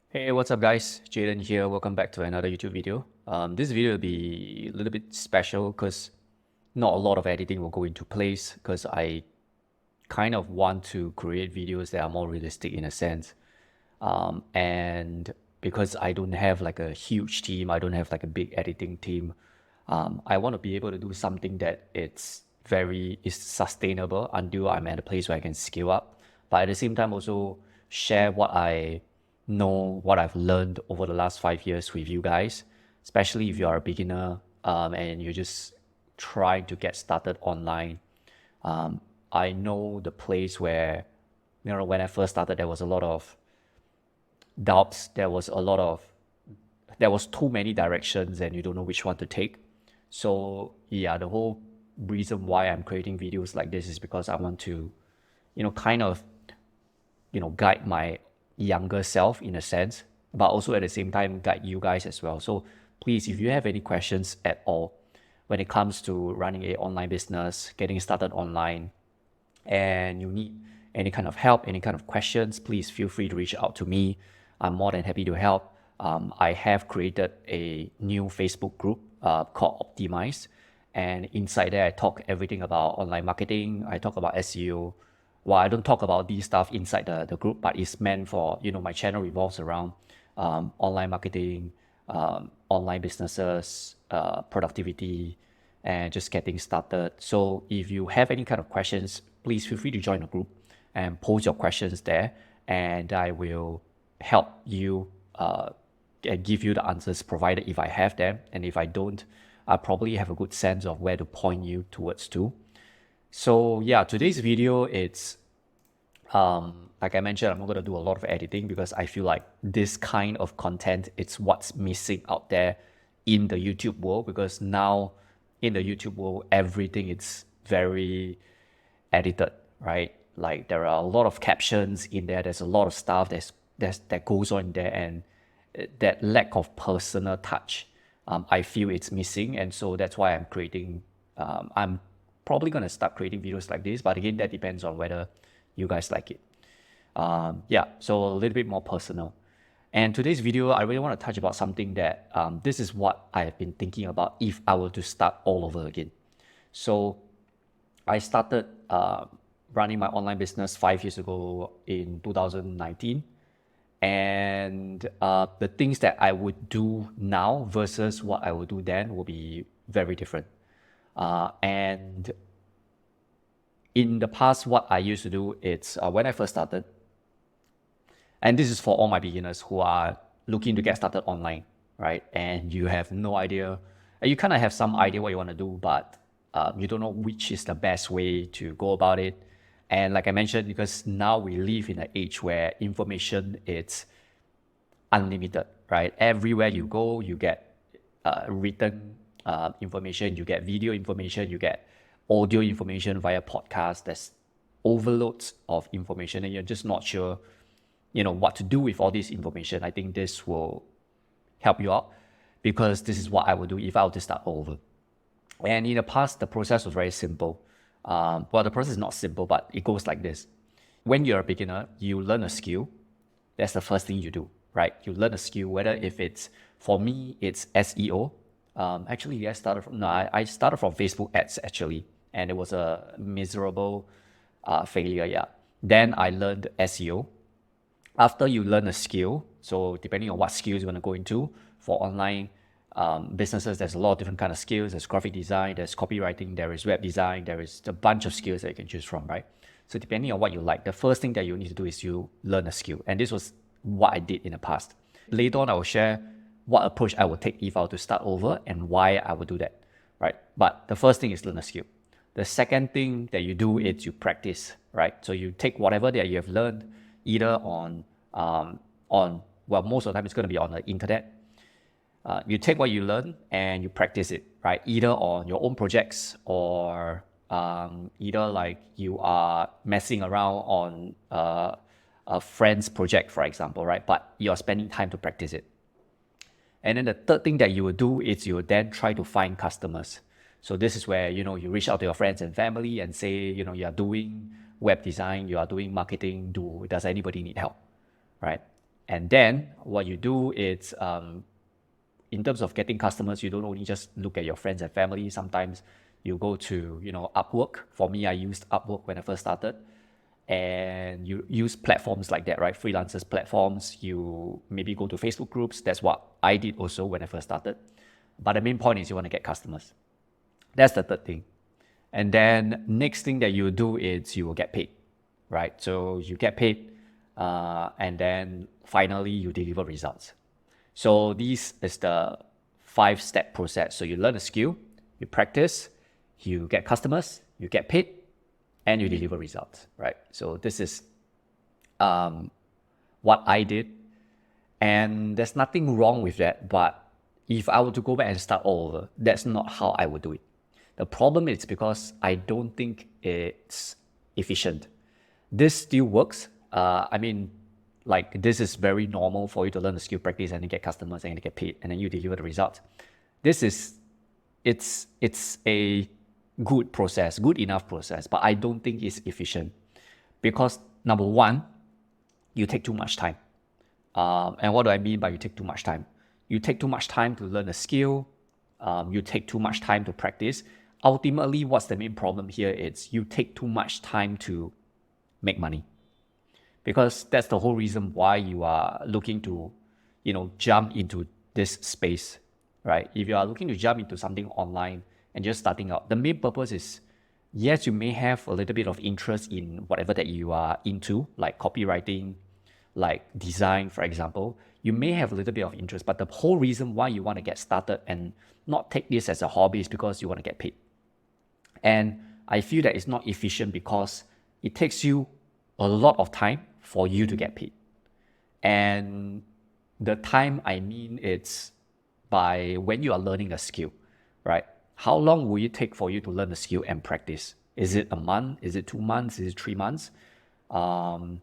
Hey, what's up guys? Jaden here. Welcome back to another YouTube video. This video will be a little bit special because not a lot of editing will go into place because I kind of want to create videos that are more realistic in a sense. And because I don't have like a huge team, I don't have like a big editing team, I want to be able to do something that is sustainable until I'm at a place where I can scale up. But at the same time, also share what I know, what I've learned over the last 5 years with you guys, especially if you are a beginner and you're just trying to get started online. I know the place where, when I first started, there was a lot of doubts. There was too many directions and you don't know which one to take. So yeah, the whole reason why I'm creating videos like this is because I want to, kind of, guide my younger self in a sense, but also at the same time guide you guys as well. So please, if you have any questions at all when it comes to running a online business, getting started online, and you need any kind of help, any kind of questions, please feel free to reach out to me. I'm more than happy to help. I have created a new Facebook group called Optimize. And inside there, I talk everything about online marketing. I talk about SEO. Well, I don't talk about these stuff inside the group, but it's meant for, my channel revolves around online marketing, online businesses, productivity, and just getting started. So if you have any kind of questions, please feel free to join the group and post your questions there, and I will help you and give you the answers provided if I have them. And if I don't, I probably have a good sense of where to point you towards to. So yeah, today's video, it's like I mentioned, I'm not going to do a lot of editing because I feel like this kind of content, it's what's missing out there in the YouTube world, because now in the YouTube world, everything is very edited, right? Like there are a lot of captions in there. There's a lot of stuff that goes on there, and that lack of personal touch, I feel it's missing, and so that's why I'm creating. I'm probably gonna start creating videos like this, but again, that depends on whether you guys like it. Yeah, so a little bit more personal. And today's video, I really want to touch about something that this is what I have been thinking about if I were to start all over again. So I started running my online business 5 years ago in 2019. And the things that I would do now versus what I would do then will be very different. And in the past, what I used to do, it's when I first started, and this is for all my beginners who are looking to get started online, right? And you have no idea, you kind of have some idea what you want to do, but you don't know which is the best way to go about it. And like I mentioned, because now we live in an age where information is unlimited, right? Everywhere you go, you get written information, you get video information, you get audio information via podcast. There's overloads of information, and you're just not sure, what to do with all this information. I think this will help you out, because this is what I would do if I were to start over. And in the past, the process was very simple. Well, the process is not simple, but it goes like this. When you're a beginner, you learn a skill. That's the first thing you do, right? You learn a skill, whether if it's, for me, it's SEO. Actually, I started from Facebook ads actually, and it was a miserable failure, yeah. Then I learned SEO. After you learn a skill, so depending on what skills you want to go into for online businesses, there's a lot of different kind of skills. There's graphic design, there's copywriting, there is web design, there is a bunch of skills that you can choose from, right? So depending on what you like, the first thing that you need to do is you learn a skill. And this was what I did in the past. Later on, I will share what approach I would take if I were to start over and why I would do that, right? But the first thing is learn a skill. The second thing that you do is you practice, right? So you take whatever that you have learned, either well, most of the time it's going to be on the internet. You take what you learn and you practice it, right? Either on your own projects, or either like you are messing around on a friend's project, for example, right? But you're spending time to practice it. And then the third thing that you will do is you will then try to find customers. So this is where, you reach out to your friends and family and say, you are doing web design, you are doing marketing, does anybody need help, right? And then what you do is, in terms of getting customers, you don't only just look at your friends and family. Sometimes you go to, Upwork. For me, I used Upwork when I first started. And you use platforms like that, right? Freelancers platforms. You maybe go to Facebook groups. That's what I did also when I first started. But the main point is you want to get customers. That's the third thing. And then next thing that you do is you will get paid, right? So you get paid, and then finally you deliver results. So this is the 5-step process. So you learn a skill, you practice, you get customers, you get paid, and you deliver results, right? So this is what I did. And there's nothing wrong with that. But if I were to go back and start all over, that's not how I would do it. The problem is because I don't think it's efficient. This still works. Like this is very normal for you to learn the skill, practice, and then get customers and then get paid, and then you deliver the results. It's a good process, good enough process, but I don't think it's efficient because number one, you take too much time. And what do I mean by you take too much time? You take too much time to learn a skill. You take too much time to practice. Ultimately, what's the main problem here? It's you take too much time to make money. Because that's the whole reason why you are looking to, jump into this space, right? If you are looking to jump into something online and just starting out, the main purpose is, yes, you may have a little bit of interest in whatever that you are into, like copywriting, like design, for example. You may have a little bit of interest, but the whole reason why you want to get started and not take this as a hobby is because you want to get paid. And I feel that it's not efficient because it takes you a lot of time for you to get paid. And the time, I mean, it's by when you are learning a skill, right? How long will it take for you to learn the skill and practice? Is it a month? Is it 2 months? Is it 3 months? I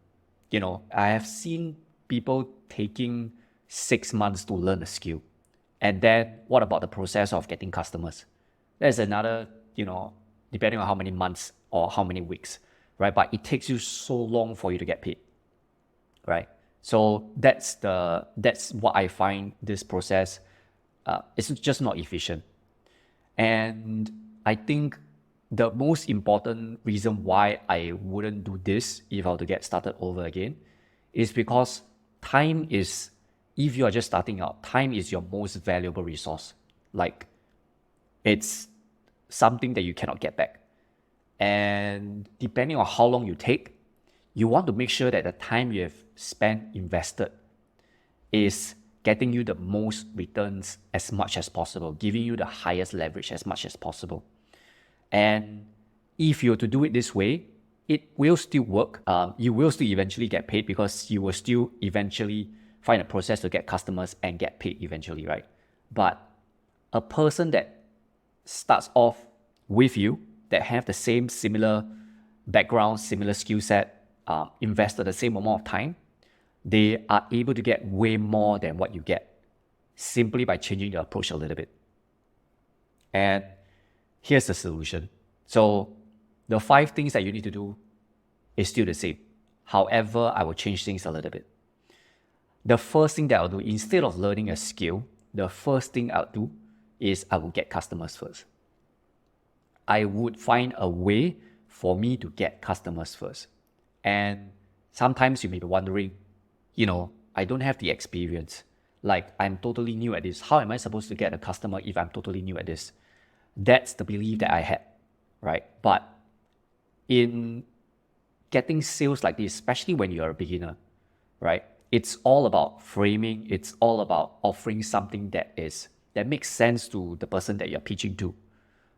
have seen people taking 6 months to learn a skill. And then what about the process of getting customers? There's another, depending on how many months or how many weeks, right? But it takes you so long for you to get paid, right? So that's what I find this process, it's just not efficient. And I think the most important reason why I wouldn't do this if I were to get started over again is because time is, if you are just starting out, time is your most valuable resource. Like, it's something that you cannot get back. And depending on how long you take, you want to make sure that the time you have spent, invested, is getting you the most returns as much as possible, giving you the highest leverage as much as possible. And if you're to do it this way, it will still work. You will still eventually get paid because you will still eventually find a process to get customers and get paid eventually, right? But a person that starts off with you, that have the same similar background, similar skill set, invested the same amount of time, they are able to get way more than what you get simply by changing your approach a little bit. And here's the solution. So the 5 things that you need to do is still the same. However, I will change things a little bit. The first thing that I'll do, instead of learning a skill, the first thing I'll do is I will get customers first. I would find a way for me to get customers first. And sometimes you may be wondering, I don't have the experience. Like, I'm totally new at this. How am I supposed to get a customer if I'm totally new at this? That's the belief that I had, right? But in getting sales like this, especially when you're a beginner, right? It's all about framing. It's all about offering something that makes sense to the person that you're pitching to,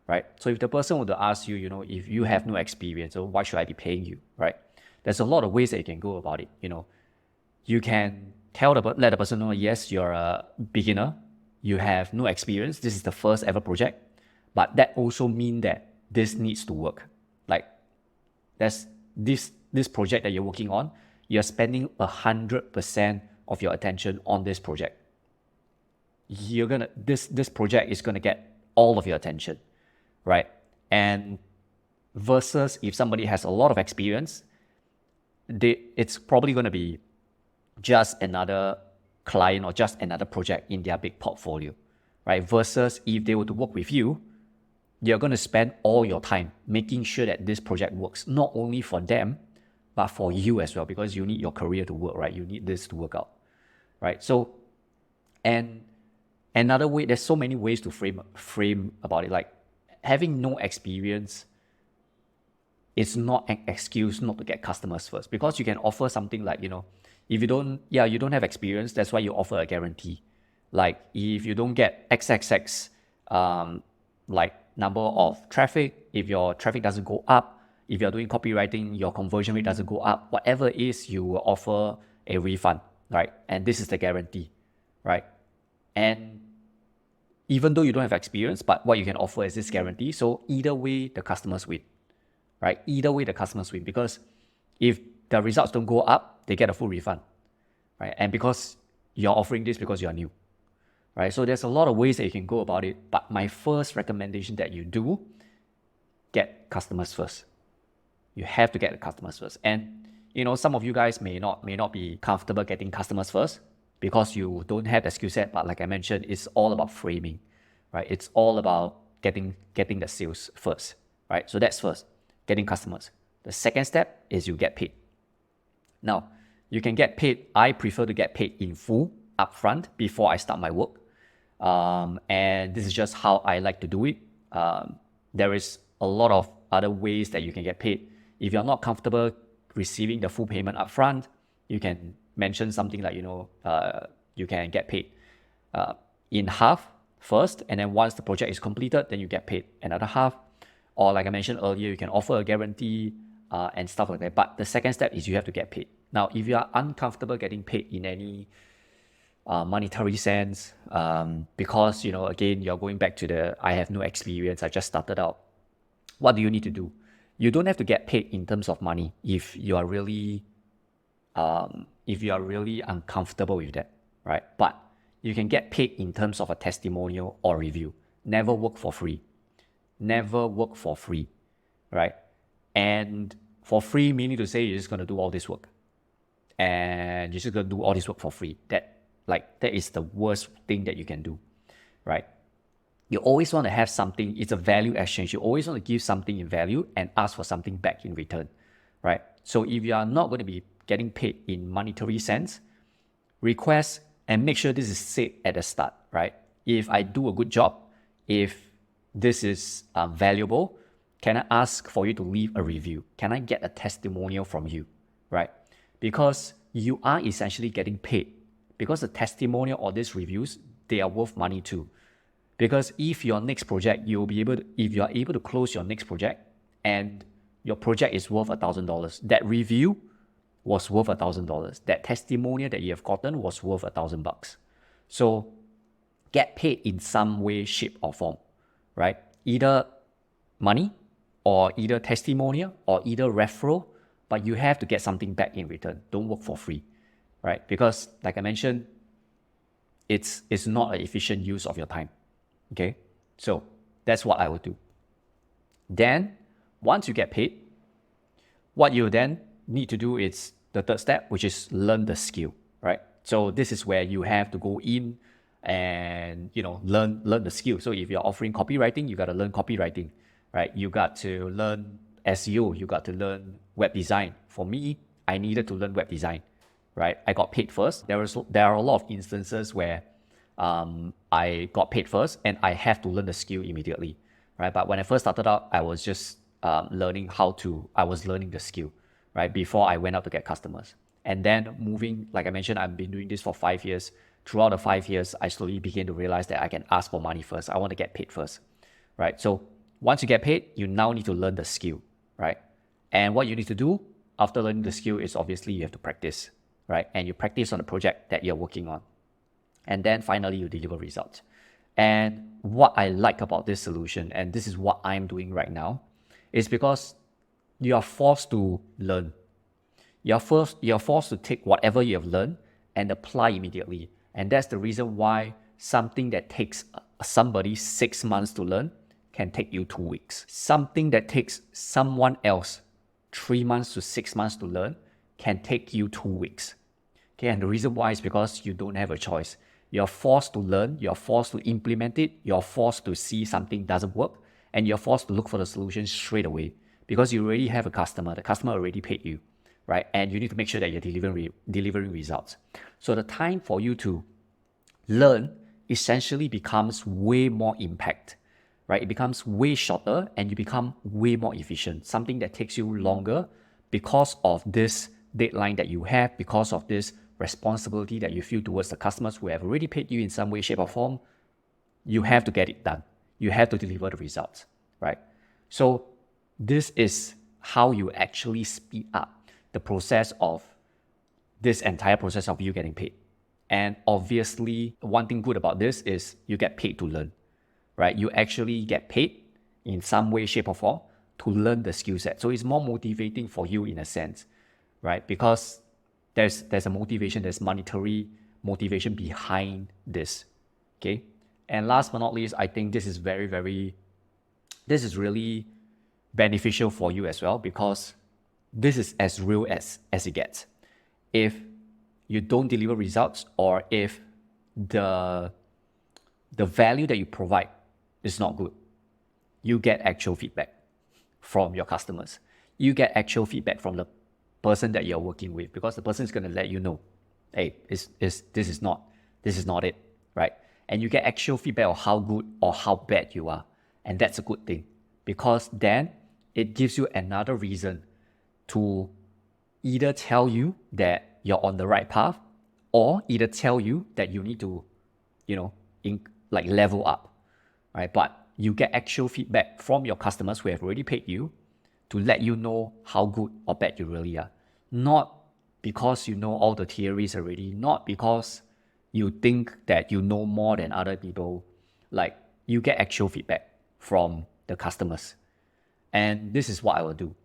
right? So if the person were to ask you, if you have no experience, so why should I be paying you, right? There's a lot of ways that you can go about it. You can let the person know, yes, you're a beginner, you have no experience, this is the first ever project, but that also means that this needs to work. Like, there's this project that you're working on, you're spending 100% of your attention on this project. This project is gonna get all of your attention, right? And versus if somebody has a lot of experience, it's probably gonna be just another client or just another project in their big portfolio, right? Versus if they were to work with you, you're going to spend all your time making sure that this project works, not only for them, but for you as well, because you need your career to work, right? You need this to work out, right? So, and another way, there's so many ways to frame about it. Like having no experience is not an excuse not to get customers first, because you can offer something like, if you don't have experience, that's why you offer a guarantee. Like if you don't get XXX, like number of traffic, if your traffic doesn't go up, if you're doing copywriting, your conversion rate doesn't go up, whatever it is, you will offer a refund, right? And this is the guarantee, right? And even though you don't have experience, but what you can offer is this guarantee. So either way, the customers win, right? Either way, the customers win, because if the results don't go up, they get a full refund, right? And because you're offering this because you're new, right? So there's a lot of ways that you can go about it. But my first recommendation that you do, get customers first. You have to get the customers first. And some of you guys may not be comfortable getting customers first because you don't have the skill set. But like I mentioned, it's all about framing, right? It's all about getting the sales first, right? So that's first, getting customers. The second step is you get paid. Now, you can get paid. I prefer to get paid in full upfront before I start my work. And this is just how I like to do it. There is a lot of other ways that you can get paid. If you're not comfortable receiving the full payment upfront, you can mention something like, you can get paid in half first, and then once the project is completed, then you get paid another half. Or like I mentioned earlier, you can offer a guarantee and stuff like that. But the second step is you have to get paid. Now, if you are uncomfortable getting paid in any monetary sense, because, again, you're going back to I have no experience, I just started out. What do you need to do? You don't have to get paid in terms of money if you are really uncomfortable with that, right? But you can get paid in terms of a testimonial or review. Never work for free. Never work for free, right? And for free meaning to say you're just going to do all this work. And you're just going to do all this work for free. That is the worst thing that you can do, right? You always want to have something. It's a value exchange. You always want to give something in value and ask for something back in return, right? So if you are not going to be getting paid in monetary sense, request and make sure this is said at the start, right? If I do a good job, if this is valuable, can I ask for you to leave a review? Can I get a testimonial from you, right? Because you are essentially getting paid. Because the testimonial or these reviews, they are worth money too. Because if your next project, if you are able to close your next project and your project is worth $1,000, that review was worth $1,000. That testimonial that you have gotten was worth $1,000. So get paid in some way, shape, or form, right? Either money, or either testimonial, or either referral, but you have to get something back in return. Don't work for free, right? Because like I mentioned, it's not an efficient use of your time. Okay, so that's what I would do. Then, once you get paid, what you then need to do is the third step, which is learn the skill, right? So this is where you have to go in and learn the skill. So if you're offering copywriting, you got to learn copywriting, right? You got to learn SEO, you got to learn web design. For me, I needed to learn web design, right? I got paid first. There are a lot of instances where I got paid first and I have to learn the skill immediately, right? But when I first started out, I was just learning the skill, right? Before I went out to get customers. And then moving, like I mentioned, I've been doing this for 5 years. Throughout the 5 years, I slowly began to realize that I can ask for money first. I want to get paid first, right? So once you get paid, you now need to learn the skill, right? And what you need to do after learning the skill is obviously you have to practice, right? And you practice on the project that you're working on. And then finally, you deliver results. And what I like about this solution, and this is what I'm doing right now, is because you are forced to learn. You're forced to take whatever you have learned and apply immediately. And that's the reason why something that takes somebody 6 months to learn can take you 2 weeks. Something that takes someone else 3 months to 6 months to learn can take you 2 weeks. Okay, and the reason why is because you don't have a choice. You're forced to learn, you're forced to implement it, you're forced to see something doesn't work, and you're forced to look for the solution straight away because you already have a customer. The customer already paid you, right? And you need to make sure that you're delivering results. So the time for you to learn essentially becomes way more impact, right? It becomes way shorter and you become way more efficient. Something that takes you longer because of this deadline that you have, because of this responsibility that you feel towards the customers who have already paid you in some way, shape, or form. You have to get it done. You have to deliver the results, right? So this is how you actually speed up the process of this entire process of you getting paid. And obviously, one thing good about this is you get paid to learn, right? You actually get paid in some way, shape, or form to learn the skill set. So it's more motivating for you in a sense, right? Because there's a motivation, there's monetary motivation behind this. Okay. And last but not least, I think this is this is really beneficial for you as well because this is as real as it gets. If you don't deliver results or if the value that you provide is not good, you get actual feedback from your customers. You get actual feedback from the person that you're working with because the person is going to let you know, hey, this is not it, right? And you get actual feedback of how good or how bad you are. And that's a good thing because then it gives you another reason to either tell you that you're on the right path or either tell you that you need to, level up, right? But you get actual feedback from your customers who have already paid you to let you know how good or bad you really are. Not because you know all the theories already, not because you think that you know more than other people. Like, you get actual feedback from the customers. And this is what I will do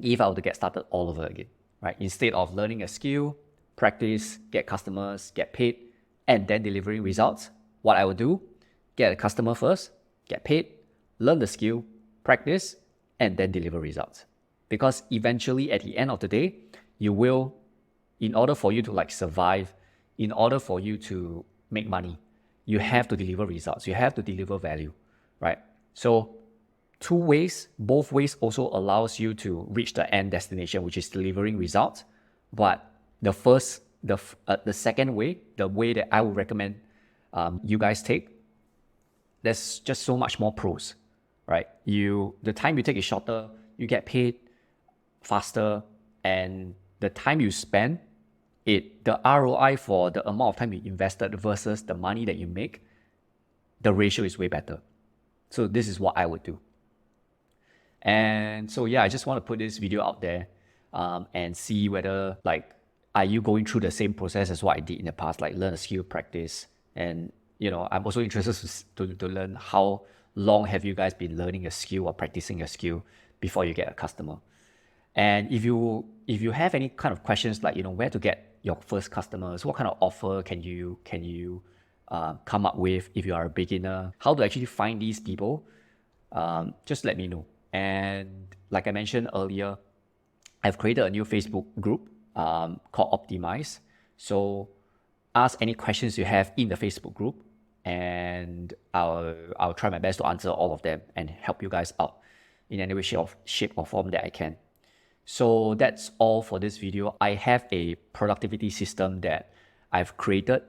if I were to get started all over again, right? Instead of learning a skill, practice, get customers, get paid, and then delivering results, what I would do, get a customer first, get paid, learn the skill, practice, and then deliver results. Because eventually, at the end of the day, you will, in order for you to survive, in order for you to make money, you have to deliver results. You have to deliver value, right? So two ways, both ways also allows you to reach the end destination, which is delivering results. But the second way, the way that I would recommend you guys take, there's just so much more pros, right? The time you take is shorter, you get paid faster, and the time you spend, the ROI for the amount of time you invested versus the money that you make, the ratio is way better. So this is what I would do. And so yeah, I just want to put this video out there and see whether are you going through the same process as what I did in the past, like learn a skill, practice, and I'm also interested to learn how long have you guys been learning a skill or practicing a skill before you get a customer. And if you have any kind of questions like where to get your first customers, what kind of offer can you come up with if you are a beginner, how to actually find these people, just let me know. And like I mentioned earlier, I've created a new Facebook group called Optimize. So ask any questions you have in the Facebook group, and I'll try my best to answer all of them and help you guys out in any way, shape or form that I can. So that's all for this video. I have a productivity system that I've created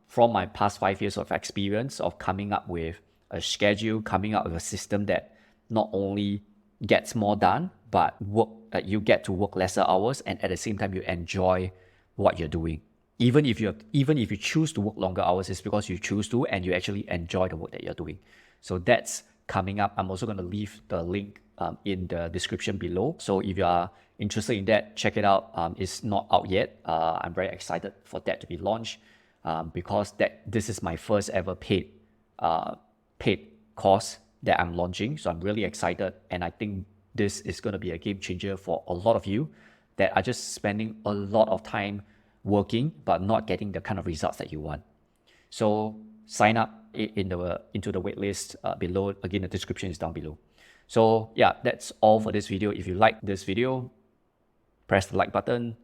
from my past 5 years of experience of coming up with a schedule, coming up with a system that not only gets more done, but you get to work lesser hours, and at the same time you enjoy what you're doing. Even if you choose to work longer hours, it's because you choose to and you actually enjoy the work that you're doing. So that's coming up. I'm also going to leave the link in the description below. So if you are interested in that, check it out. It's not out yet. I'm very excited for that to be launched because this is my first ever paid course that I'm launching. So I'm really excited, and I think this is going to be a game changer for a lot of you that are just spending a lot of time working but not getting the kind of results that you want. So sign up into the waitlist below. Again, the description is down below. So yeah, that's all for this video. If you like this video, press the like button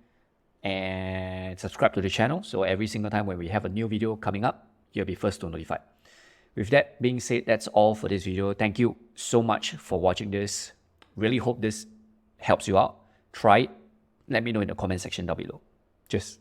and subscribe to the channel. So every single time when we have a new video coming up, you'll be first to notify. With that being said, that's all for this video. Thank you so much for watching this. Really hope this helps you out. Try it. Let me know in the comment section down below. Cheers.